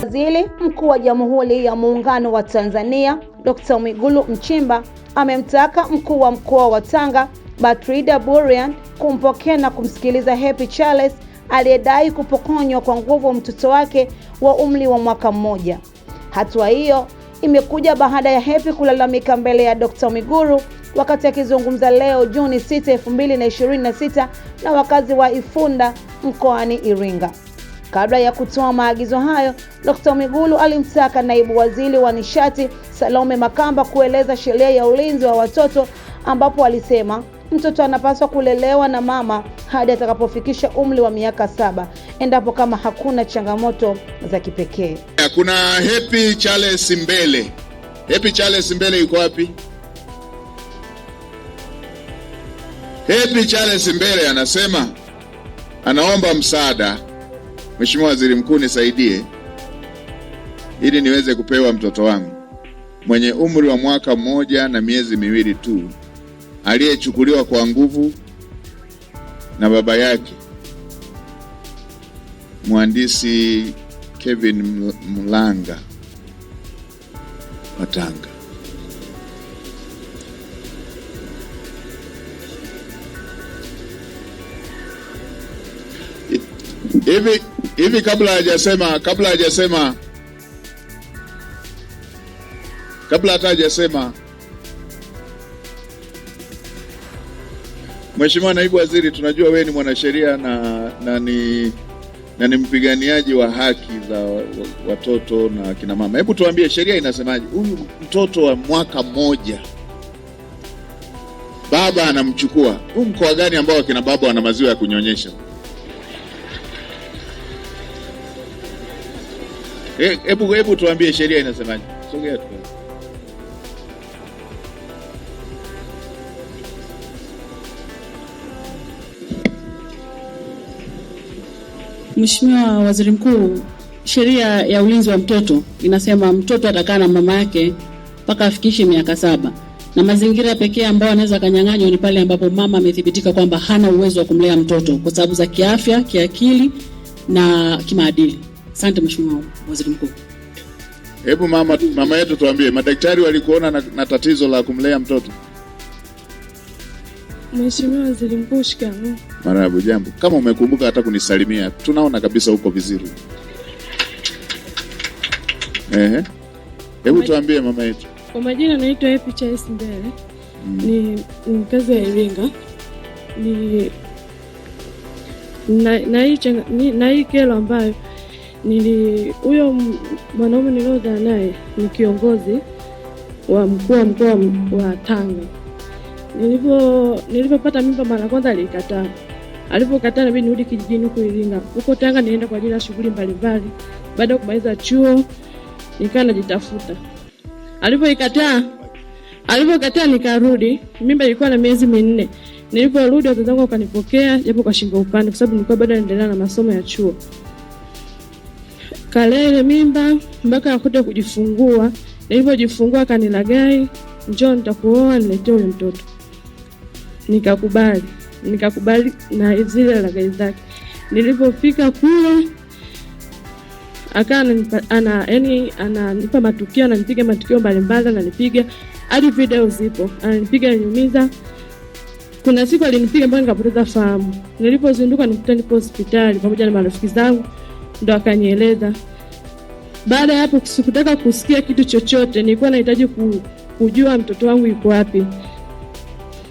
Waziri Mkuu wa Jamhuri ya Muungano wa Tanzania Dr. Mwigulu Nchemba amemtaka mkuu wa mkoa wa Tanga Batrida Burian kumpokea na kumsikiliza Happy Charles aliyedai kupokonywa kwa nguvu mtoto wake wa umri wa mwaka mmoja. Hatua hiyo imekuja baada ya Happy kulalamika mbele ya Dr. Mwigulu wakati akizungumza leo Juni 6, 2026 na wakazi wa Ifunda mkoani Iringa. Kabla ya kutoa maagizo hayo, Dr. Mwigulu alimtaka naibu waziri wa nishati Salome Makamba kueleza sheria ya ulinzi wa watoto, ambapo alisema mtoto anapaswa kulelewa na mama hadi atakapofikisha umri wa miaka 7 endapo kama hakuna changamoto za kipekee. Kuna Happy Charles Mbele. Happy Charles Mbele yuko wapi? Happy Charles Mbele anasema anaomba msaada, Mheshimiwa Waziri Mkuu nisaidie ili niweze kupewa mtoto wangu mwenye umri wa mwaka mmoja na miezi miwili tu, aliyechukuliwa kwa nguvu na baba yake Mhandisi Kevin Mlanga wa Tanga. Hivi kabla hata hajasema Mheshimiwa Naibu Waziri, tunajua wewe ni mwanasheria na ni mpiganiaji wa haki za watoto na kina mama. Hebu tuambie sheria inasemaje? Huyu mtoto wa mwaka mmoja baba anamchukua. Huu mkoa gani ambao kina baba wana maziwa ya kunyonyesha? Hebu tuambie sheria inasemaje? Sogea tu. Mheshimiwa Waziri Mkuu, sheria ya ulinzi wa mtoto inasema mtoto atakaa na mama yake mpaka afikishe miaka 7. Na mazingira pekee ambayo anaweza kanyang'anywa ni pale ambapo mama amethibitika kwamba hana uwezo wa kumlea mtoto kwa sababu za kiafya, kiakili na kimaadili. Asante Mheshimiwa Waziri Mkuu. Hebu mama yetu tuambie, madaktari walikuona na tatizo la kumlea mtoto? Mheshimiwa Waziri Mkuu, shikamoo. Marahaba, jambo. Kama umekumbuka hata kunisalimia, tunaona kabisa uko vizuri. Hebu tuambie mama yetu. Kwa majina naitwa Happy Charles Mbele. Ni mkazi wa Iringa. Na hii kero ambayo huyo mwanaume niliozaa naye ni kiongozi wa mkuu wa mkoa wa Tanga. Nilipopata mimba mara kwanza alikataa. Alipokataa na mimi nirudi kijijini huko Iringa. Huko Tanga nienda kwa ajili ya shughuli mbalimbali. Baada ya kumaliza chuo nikaa najitafuta. Alipokataa nikarudi. Mimba ilikuwa na miezi 4. Niliporudi wazazi wangu wakanipokea japo kwa shingo upande kwa sababu nilikuwa bado naendelea na masomo ya chuo. Kalele mimba mpaka nakuja kujifungua. Nilipojifungua akanilagai, njoo nitakuoa niletee huyo mtoto. Nikakubali na zile lagai zake. Nilipofika kule ananipa matukio, ananipiga matukio mbalimbali, ananipiga hadi video zipo. Ananipiga ananiumiza. Kuna siku alinipiga mpaka nikapoteza fahamu. Nilipozinduka nikuta nipo hospitali pamoja na marafiki zangu, ndo akanieleza. Baada ya hapo sikutaka kusikia kitu chochote, nilikuwa nahitaji kujua mtoto wangu yuko wapi.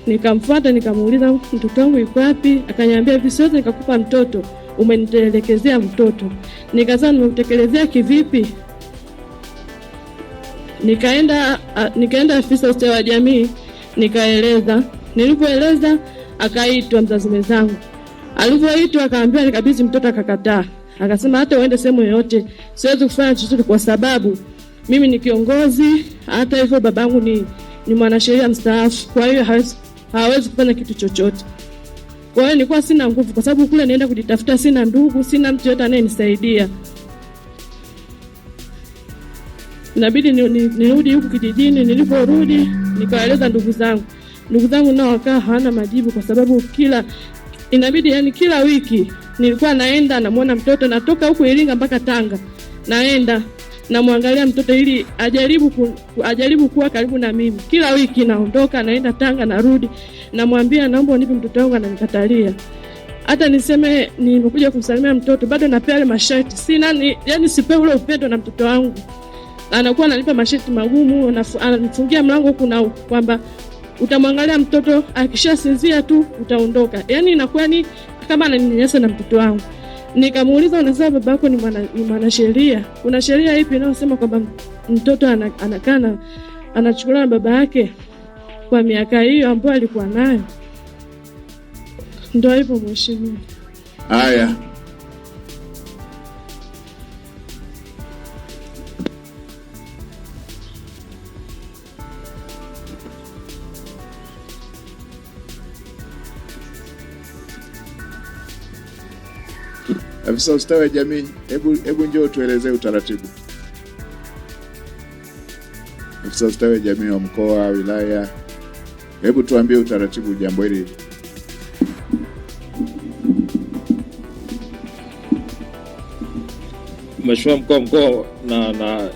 Nikamfuata nikamuuliza mtoto wangu yuko wapi, akaniambia hivi siwezi nikakupa mtoto, umenitelekezea mtoto. Nikasema nimekutekelezea kivipi? Nikaenda afisa ustawi wa jamii, nikaeleza. Nilipoeleza akaitwa mzazi mwenzangu. Alipoitwa akaambiwa nikabidhi mtoto, akakataa. Akasema hata uende sehemu yoyote siwezi kufanya chochote kwa sababu mimi ni kiongozi, hata hivyo babangu ni mwanasheria mstaafu, kwa hiyo hawezi kufanya kitu chochote. Kwa hiyo nilikuwa sina nguvu kwa sababu kule naenda kujitafuta, sina ndugu, sina mtu yote anayenisaidia. Inabidi nirudi huku kijijini. Niliporudi nikaeleza ndugu zangu nao wakaa hawana majibu kwa sababu inabidi yani kila wiki nilikuwa naenda namuona mtoto, natoka huku Iringa mpaka Tanga, naenda namwangalia mtoto ili ajaribu kuwa karibu na mimi. Kila wiki naondoka naenda Tanga, narudi namwambia naomba unipe mtoto wangu, ananikatalia. Hata niseme nimekuja kumsalimia mtoto bado napea ile masharti. Yani sipewi ule upendo na mtoto wangu. Anakuwa ananipa masharti magumu, ananifungia mlango huku na huku kwamba utamwangalia mtoto akishasinzia tu utaondoka. Yani inakuwa ni kama ananinyanyasa na mtoto wangu. Nikamuuliza, unasema babako ni mwanasheria, kuna sheria ipi inayosema kwamba mtoto anakana anachukuliwa na baba yake kwa miaka hiyo ambayo alikuwa nayo? Ndio hivyo mheshimiwa. Haya. Afisa ustawi wa jamii, hebu njoo tuelezee utaratibu. Afisa ustawi wa jamii wa mkoa, wilaya, hebu tuambie utaratibu jambo hili. Mheshimiwa mkuu na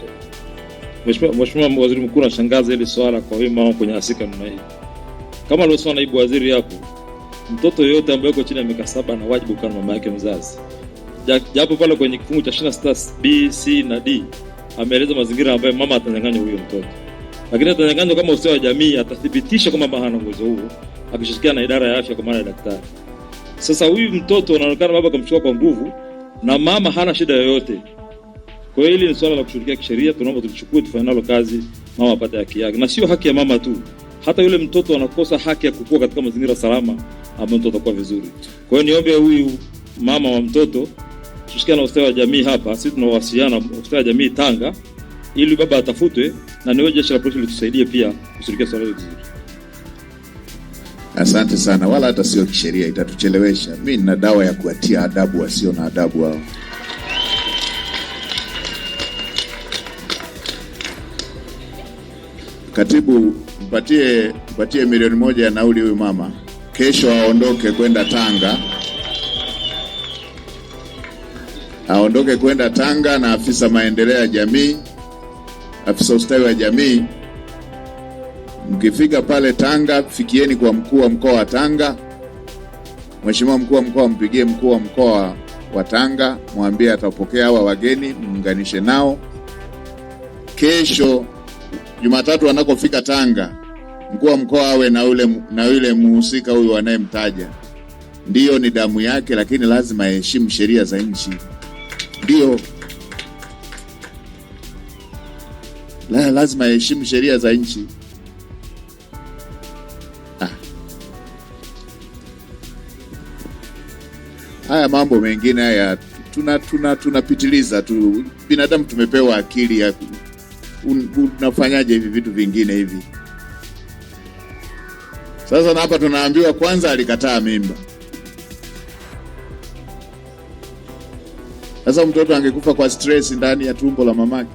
Mheshimiwa Waziri Mkuu, nashangaza hili swala kwa hiyo mama kwenye asika namna hii. Kama alivyosema naibu waziri hapo, mtoto yote ambaye yuko chini ya miaka 7 ana wajibu kwa mama yake mzazi. Japo pale kwenye kifungu cha 26 B, C na D ameeleza mazingira ambayo mama atanyang'anywa huyo mtoto. Lakini atanyang'anywa kama ustawi wa jamii atathibitisha kama mama hana uwezo huo, akishirikiana na idara ya afya kwa maana ya daktari. Sasa huyu mtoto anaonekana baba kamchukua kwa nguvu na mama hana shida yoyote. Kwa hiyo hili ni swala la kushirikia kisheria, tunaomba tulichukue tufanye nalo kazi, mama apate haki yake. Na sio haki ya mama tu, hata yule mtoto anakosa haki ya kukua katika mazingira salama ambapo mtoto atakuwa vizuri. Kwa hiyo niombe huyu mama wa mtoto tushirikiane na ustawi wa jamii hapa, sisi tunawasiliana na ustawi wa jamii Tanga ili baba atafutwe, na niwe jeshi la polisi litusaidie pia kushirikia swala hili vizuri. Asante sana, wala hata sio kisheria, itatuchelewesha. Mimi nina dawa ya kuatia adabu wasio na adabu hao. Katibu, mpatie milioni 1 ya nauli huyu mama. Kesho aondoke kwenda Tanga. Aondoke kwenda Tanga na afisa maendeleo ya jamii, afisa ustawi wa jamii. Mkifika pale Tanga, fikieni kwa mkuu wa mkoa wa Tanga. Mheshimiwa mkuu wa mkoa, mpigie mkuu wa mkoa wa Tanga, mwambie atapokea hawa wageni, muunganishe nao. Kesho Jumatatu anakofika Tanga, mkuu wa mkoa awe na yule muhusika huyu anayemtaja. Ndio ni damu yake, lakini lazima aheshimu sheria za nchi. Ndio. Lazima aheshimu sheria za nchi. Haya mambo mengine haya tunapitiliza tu. Binadamu tumepewa akili ya unafanyaje hivi vitu vingine hivi. Sasa na hapa tunaambiwa kwanza alikataa mimba. Sasa mtoto angekufa kwa stress ndani ya tumbo la mamake.